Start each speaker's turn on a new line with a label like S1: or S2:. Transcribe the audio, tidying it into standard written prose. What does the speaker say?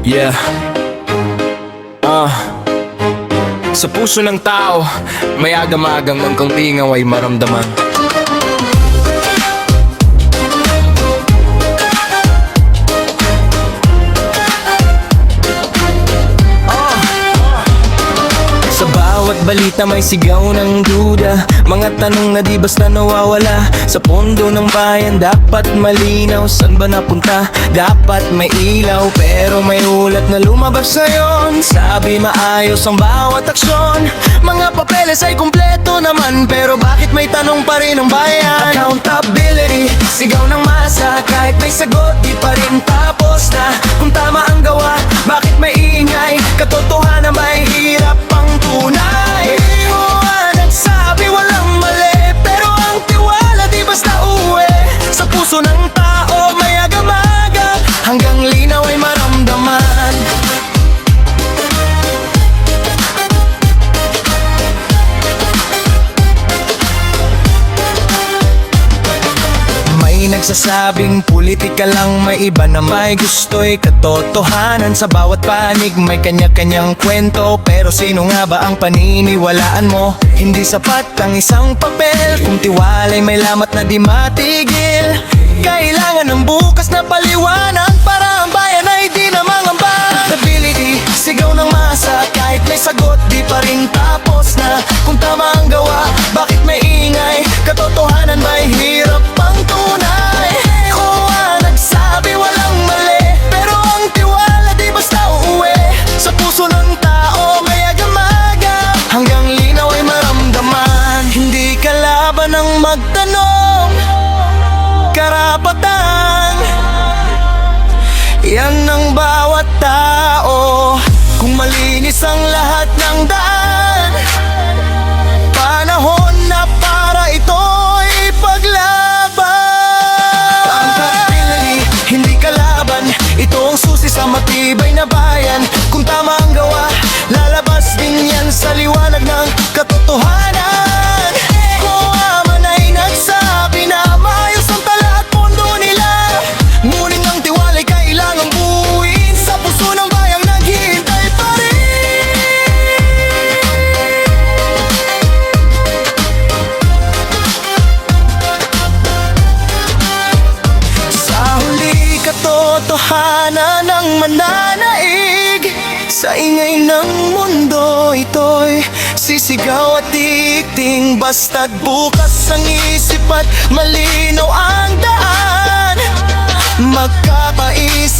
S1: Yeah. Sa puso ng tao, may agam-agam ng kaunting away maramdaman. Sa bawat balita may sigaw ng duda, mga tanong na di basta nawawala. Sa pondo ng bayan dapat malinaw, saan ba napunta? Dapat may ilaw, pero may ulat na lumabas ngayon. Sabi maayos ang bawat aksyon, mga papeles ay kumpleto naman, pero bakit may tanong pa rin ang bayan? Accountability, sigaw ng masa, kahit may sagot di pa rin tapos na. Kung tama ang gawa, bakit may ingay? Katotohanan may hirap pang tunay. Liwanag sabi walang mali, pero ang tiwala di basta uwi. Sa puso ng tao may agam-agam, hanggang linaw ay maramdaman. May nagsasabing politika lang, may iba na may gusto'y katotohanan. Sa bawat panig may kanya-kanyang kwento, pero sino nga ba ang paniniwalaan mo? Hindi sapat ang isang papel kung tiwala'y may lamat na di matigil. Kailangan ng bukas na paliwanag para ang bayan ay di na mangamba. Accountability, sigaw ng masa, kahit may sagot di pa rin tapos na. Kung tama ang gawa, bakit may ingay? Katotohanan may hirap pang tunay. Kuha nagsabi walang mali, pero ang tiwala di basta uuwi. Sa puso ng tao may agam-agam, hanggang linaw ay maramdaman. Hindi kalaban ang magtanong, karapatan yan ng bawat tao. Kung malinis ang lahat ng daan, panahon na para ito'y paglaban. Accountability, hindi kalaban, ito ang susi sa matibay na bayan. Kung tama ang gawa, lalabas din yan sa liwanag ng katotohanan. Kung aman ay nagsabi na maayos ang tala at pondo nila, ngunit ang tiwala'y kailangang buuin. Sa puso ng bayang naghihintay pa rin. Sa huli katotohanan ang mananaig. Sa ingay ng mundo ito'y sisigaw at titing, basta't bukas ang isip at malinaw ang daan. Magkakaisa